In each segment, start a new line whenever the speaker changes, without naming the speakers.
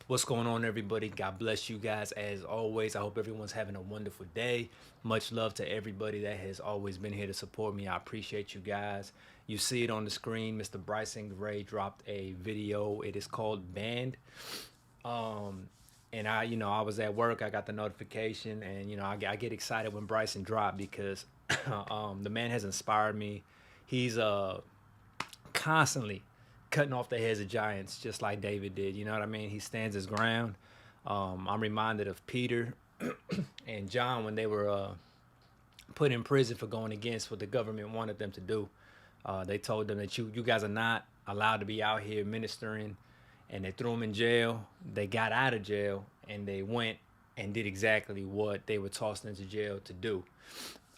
What's going on, everybody? God bless you guys as always. I hope everyone's having a wonderful day. Much love to everybody that has always been here to support me. I appreciate you guys. You see it on the screen. Mr. Bryson Gray dropped a video. It is called Banned. Um, and I was at work. I got the notification, and I get excited when Bryson dropped because the man has inspired me. He's constantly cutting off the heads of giants, just like David did. You know what I mean? He stands his ground. I'm reminded of Peter and John when they were put in prison for going against what the government wanted them to do. They told them that you guys are not allowed to be out here ministering, and they threw them in jail. They got out of jail and they went and did exactly what they were tossed into jail to do.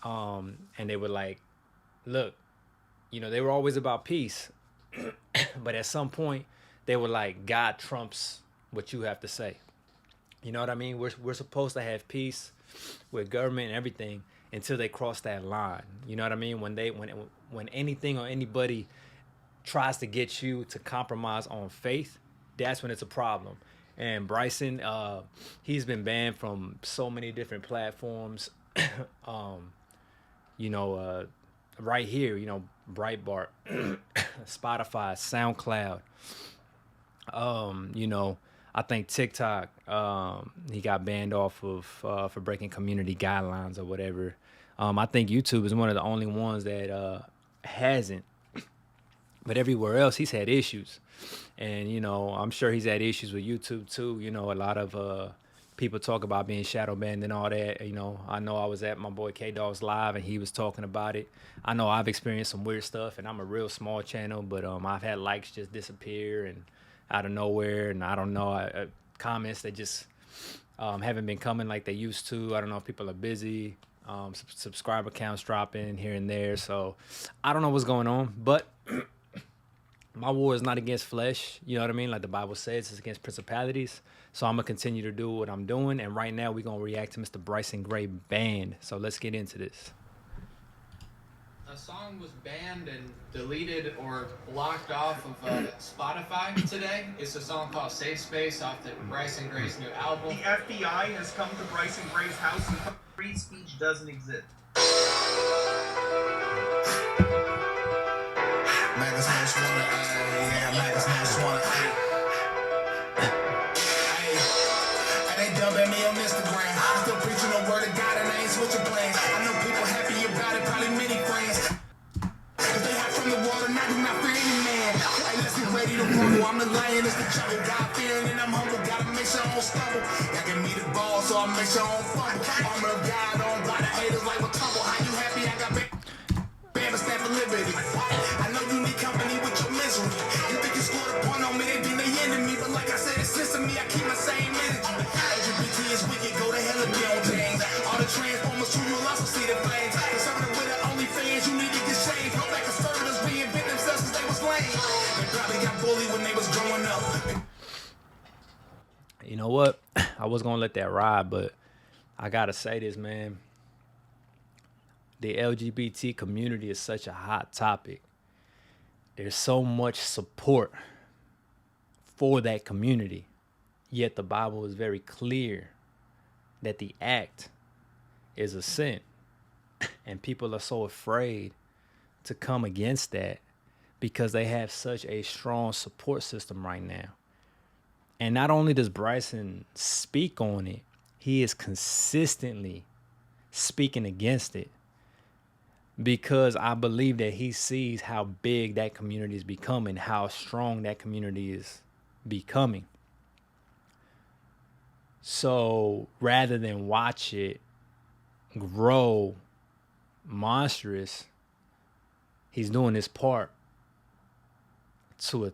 And they were like, look, they were always about peace, but at some point they were like, God trumps what you have to say. You know what I mean? We're supposed to have peace with government and everything until they cross that line. You know what I mean? When anything or anybody tries to get you to compromise on faith, that's when it's a problem. And Bryson, he's been banned from so many different platforms. um, you know, uh, right here, Breitbart, Spotify, SoundCloud. You know, I think TikTok, he got banned off of for breaking community guidelines or whatever. I think YouTube is one of the only ones that hasn't, but everywhere else he's had issues. And I'm sure he's had issues with YouTube too. A lot of people talk about being shadow banned and all that. I know I was at my boy K Dog's live and he was talking about it. I know I've experienced some weird stuff, and I'm a real small channel, but I've had likes just disappear and out of nowhere, and I don't know, comments that just haven't been coming like they used to. I don't know if people are busy. Subscriber counts dropping here and there, so I don't know what's going on, but my war is not against flesh. You know what I mean? Like the Bible says, it's against principalities. So I'm gonna continue to do what I'm doing, and right now we're gonna react to Mr. Bryson Gray Banned. So let's get into this.
A song was banned and deleted or blocked off of Spotify today. It's a song called Safe Space off the Bryson Gray's new album.
The FBI has come to Bryson Gray's house and free speech doesn't exist.
Magas most wanna, yeah, Magas most wanna, and they dubbing me on Instagram. I'm still preaching the word of God and I ain't switching plans. I know people happy about it, probably many friends. If they hide from the water, I do not fear any man. Hey, let's get ready to rumble. I'm the lion, it's the trouble. God fearing and I'm humble. Gotta make sure I don't stumble. Y'all give me the ball, so I make sure I don't fumble. Armor of God on by the haters like a tumble. How you happy? I got banned stand for liberty. I know you need company with your misery. You think you scored a point on me, they think they enemy. But like I said, it's listen to me, I keep my same energy. LGBT is wicked, go to hell if you don't change. All the transformers who you'll also see the flames. Conservative with the OnlyFans, you need to get changed. All that conservatives reinvent themselves since they was lame. They probably got bullied when they was growing up.
You know what? I was gonna let that ride, but I gotta say this, man. The LGBT community is such a hot topic. There's so much support for that community, yet the Bible is very clear that the act is a sin, and people are so afraid to come against that because they have such a strong support system right now. And not only does Bryson speak on it, he is consistently speaking against it, because I believe that he sees how big that community is becoming, how strong that community is becoming. So rather than watch it grow monstrous, he's doing his part to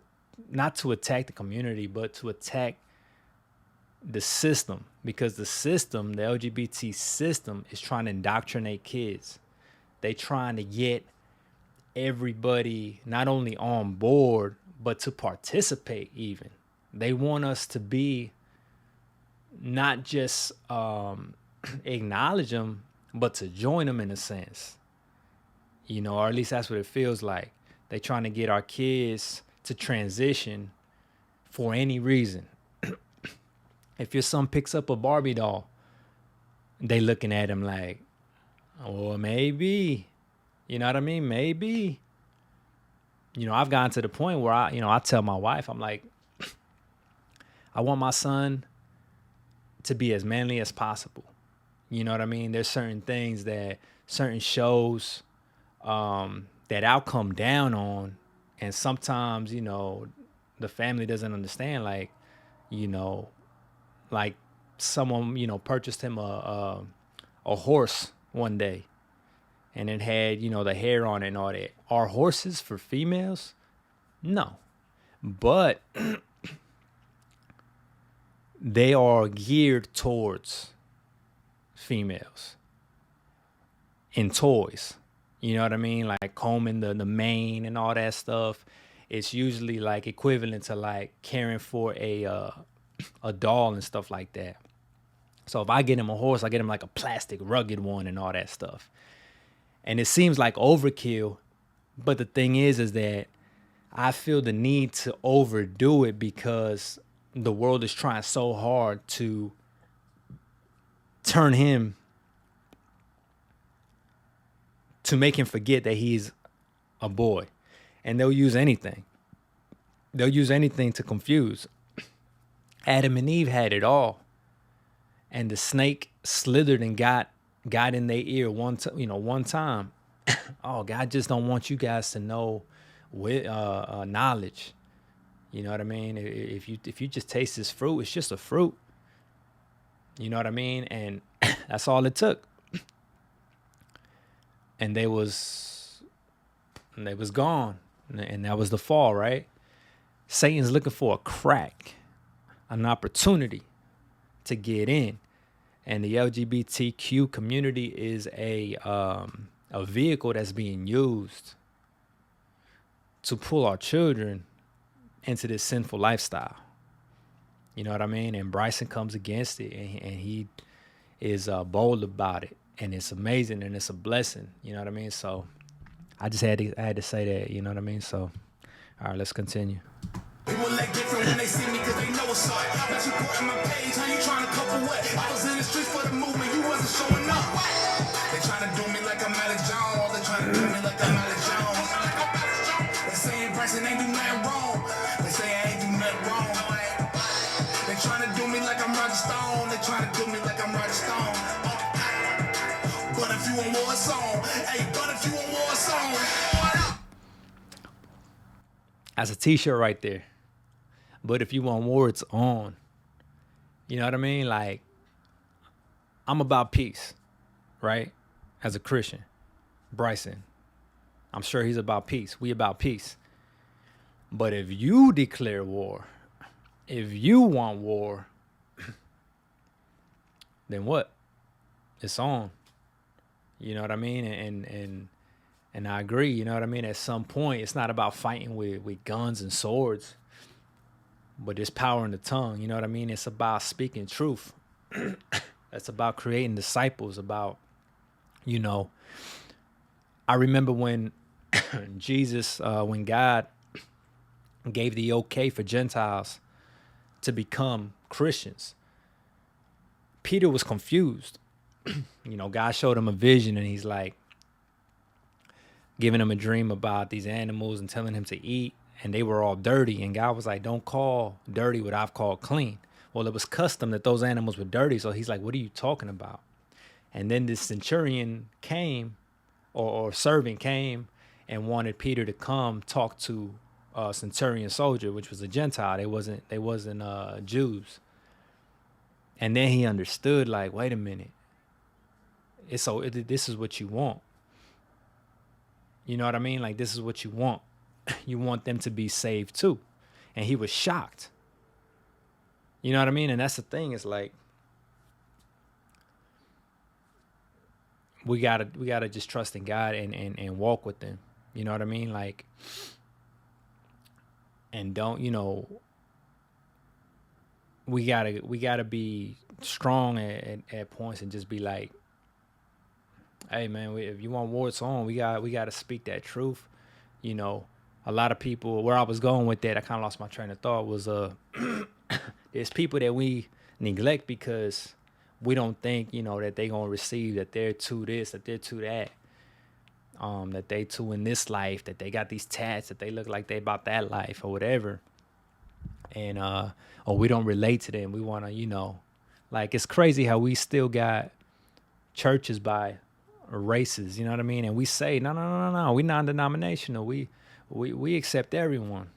not to attack the community, but to attack the system, because the system, the LGBT system, is trying to indoctrinate kids. They trying to get everybody not only on board, but to participate even. They want us to be not just acknowledge them, but to join them in a sense. Or at least that's what it feels like. They trying to get our kids to transition for any reason. If your son picks up a Barbie doll, they looking at him like, well, maybe, you know what I mean? Maybe. You know, I've gotten to the point where I tell my wife, I'm like, I want my son to be as manly as possible. You know what I mean? There's certain things certain shows that I'll come down on. And sometimes, the family doesn't understand. Like, like someone, purchased him a horse one day. And it had, the hair on it and all that. Are horses for females? No. But they are geared towards females in toys. You know what I mean? Like combing the mane and all that stuff. It's usually like equivalent to like caring for a doll and stuff like that. So if I get him a horse, I get him like a plastic rugged one and all that stuff. And it seems like overkill, but the thing is that I feel the need to overdo it because the world is trying so hard to turn him, to make him forget that he's a boy. And they'll use anything. They'll use anything to confuse. Adam and Eve had it all. And the snake slithered and got in their ear one time. Oh, God just don't want you guys to know with knowledge. You know what I mean? If you just taste this fruit, it's just a fruit. You know what I mean? And that's all it took. And they was gone. And that was the fall, right? Satan's looking for a crack, an opportunity to get in. And the LGBTQ community is a vehicle that's being used to pull our children into this sinful lifestyle. You know what I mean? And Bryson comes against it, and he is bold about it. And it's amazing, and it's a blessing. You know what I mean? So I had to say that. You know what I mean? So, all right, let's continue.
People look different when they see me cause they know what's up. Got you put on my page, how you trying to couple what? I was in the streets for the movement, you wasn't showing up. They trying to do me like I'm Alex Jones. They trying to do me like I'm Alex Jones. They saying Bryson ain't do nothing wrong. They say I ain't do nothing wrong. They trying to do me like I'm Roger Stone. They trying to do me like I'm Roger Stone. But if you want war song, hey, but if you want war song.
That's a t-shirt right there. But if you want war, it's on. You know what I mean? Like, I'm about peace, right? As a Christian. Bryson, I'm sure he's about peace. We about peace. But if you declare war, if you want war, then what? It's on. You know what I mean? And I agree, you know what I mean? At some point, it's not about fighting with guns and swords, but there's power in the tongue, you know what I mean? It's about speaking truth. It's about creating disciples, about, I remember when Jesus, when God gave the okay for Gentiles to become Christians, Peter was confused. God showed him a vision, and he's like, giving him a dream about these animals and telling him to eat, and they were all dirty. And God was like, don't call dirty what I've called clean. Well, it was custom that those animals were dirty. So he's like, what are you talking about? And then this centurion came, or servant came, and wanted Peter to come talk to a centurion soldier, which was a Gentile. They wasn't Jews. And then he understood, like, wait a minute. This is what you want. You know what I mean? Like, this is what you want. You want them to be saved too. And he was shocked. You know what I mean? And that's the thing. It's like, we gotta just trust in God and walk with them. You know what I mean? Like, and don't, we gotta be strong at points and just be like, hey man, if you want war, it's on. We got to speak that truth. A lot of people, where I was going with that, I kind of lost my train of thought, was there's people neglect because we don't think, that they gonna receive, that they're to this, that they're to that, that they too in this life, that they got these tats, that they look like they about that life or whatever. And or we don't relate to them. We wanna, like it's crazy how we still got churches by races, you know what I mean? And we say, no, we non-denominational. We accept everyone.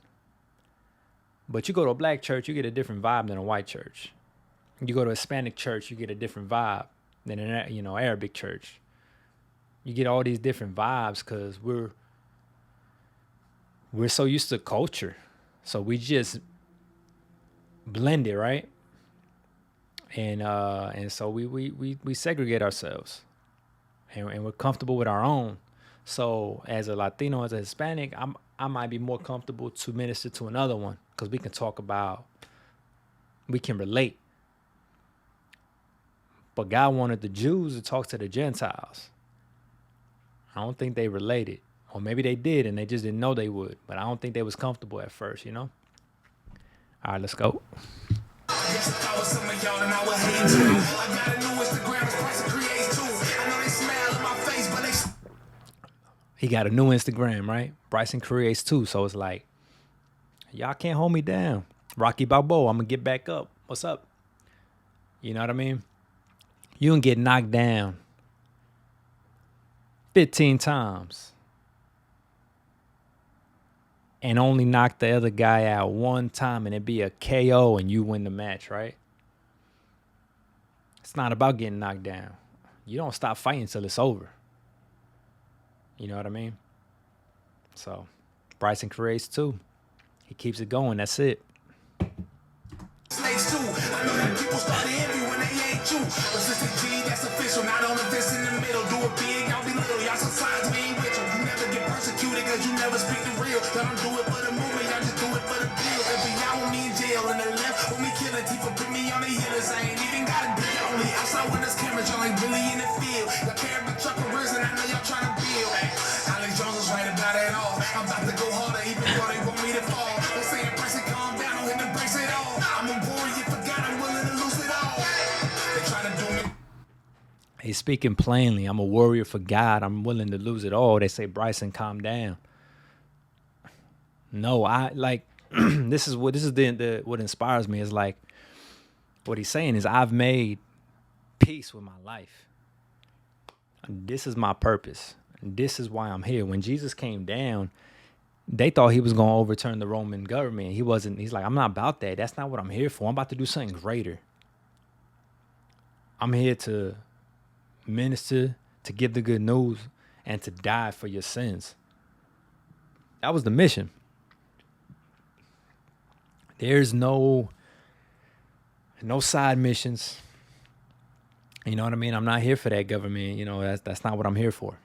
But you go to a black church, you get a different vibe than a white church. You go to a Hispanic church, you get a different vibe than an Arabic church. You get all these different vibes because we're so used to culture, so we just blend it, right? And so we segregate ourselves, and we're comfortable with our own. So as a Latino, as a Hispanic, I might be more comfortable to minister to another one because we can relate. But God wanted the Jews to talk to the Gentiles. I don't think they related. Or maybe they did and they just didn't know they would. But I don't think they was comfortable at first, All right, let's go. He got a new Instagram, right? Bryson creates too. So it's like, y'all can't hold me down. Rocky Balboa, I'm going to get back up. What's up? You know what I mean? You can get knocked down 15 times and only knock the other guy out one time and it be a KO and you win the match, right? It's not about getting knocked down. You don't stop fighting until it's over. You know what I mean? So, Bryson creates too. He keeps it going. That's it.
Slaves too. I know that people start to envy when they ain't you. But since the G, that's official. Not on the fence in the middle. Do it big, y'all be little. Y'all some signs we ain't with you. You never get persecuted cause you never speak the real. Y'all don't do it for the movement, y'all just do it for the bills. If y'all want me in jail and the left want me killing, people put me on the healers. I ain't even gotta do it. Only outside when there's cameras, y'all ain't really in the field. Y'all care if the truck or risen, I know y'all trying to build. Alex Jones is right about it all. I'm about to go harder even though they want me to fall. They saying Bryson calm down, don't hit the brakes at all. I'm a warrior for God, I'm willing to lose it all. They trying to do me.
He's speaking plainly. I'm a warrior for God. I'm willing to lose it all. They say, Bryson, calm down. No, I like this is what inspires me is like what he's saying is I've made peace with my life. This is my purpose. This is why I'm here. When Jesus came down, they thought he was going to overturn the Roman government. He wasn't. He's like, I'm not about that. That's not what I'm here for. I'm about to do something greater. I'm here to minister, to give the good news, and to die for your sins. That was the mission. There's no side missions. You know what I mean? I'm not here for that government. That's not what I'm here for.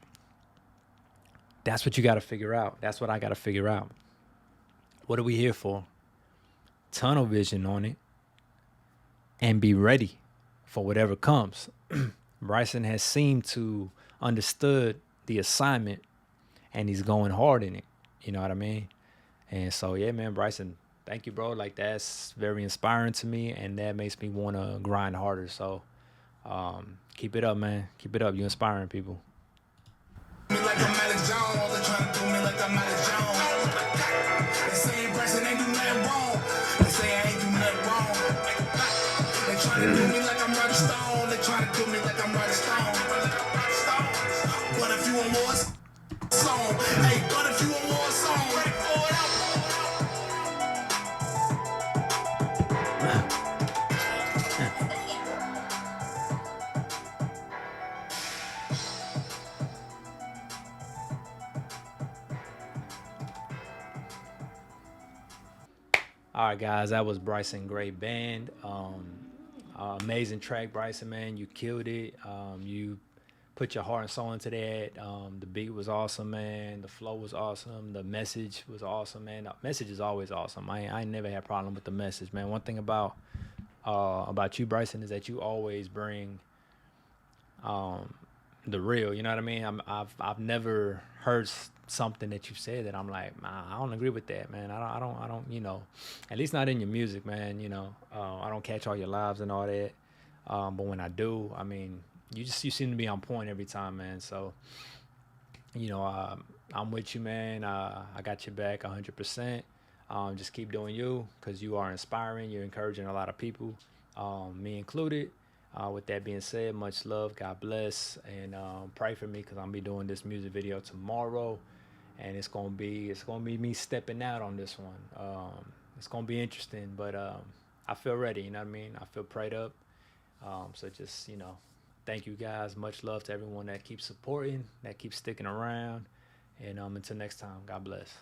That's what you got to figure out. That's what I got to figure out. What are we here for? Tunnel vision on it and be ready for whatever comes. Bryson has seemed to understood the assignment and he's going hard in it. You know what I mean? And so, yeah, man, Bryson, thank you, bro. Like, that's very inspiring to me and that makes me want to grind harder. So keep it up, man. Keep it up. You're inspiring people.
Me like I'm Alex Jones, they trying to do me like I'm Alex Jones. They saying Bryson ain't do nothing wrong. They say I ain't do nothing wrong. They trying to do me like I'm Roger Stone. They trying to do me like I'm Roger Stone. But if you want more song, hey, but if you want more song, ready for it out.
All right, guys, that was Bryson Gray Band. Amazing track, Bryson, man. You killed it. You put your heart and soul into that. The beat was awesome, man. The flow was awesome. The message was awesome, man. The message is always awesome. I ain't never had a problem with the message, man. One thing about you, Bryson, is that you always bring the real. You know what I mean? I've never heard something that you've said that I'm like, nah, I don't agree with that, man. I don't. You know, at least not in your music, man. You know, I don't catch all your lives and all that. But when I do, I mean, you seem to be on point every time, man. So, you know, I'm with you, man. I got your back 100%. Just keep doing you, because you are inspiring. You're encouraging a lot of people, me included. With that being said, much love. God bless. And pray for me, because I'm be doing this music video tomorrow. And it's gonna be me stepping out on this one. It's gonna be interesting, but I feel ready. You know what I mean? I feel prayed up. So just, you know, thank you guys. Much love to everyone that keeps supporting, that keeps sticking around. And until next time, God bless.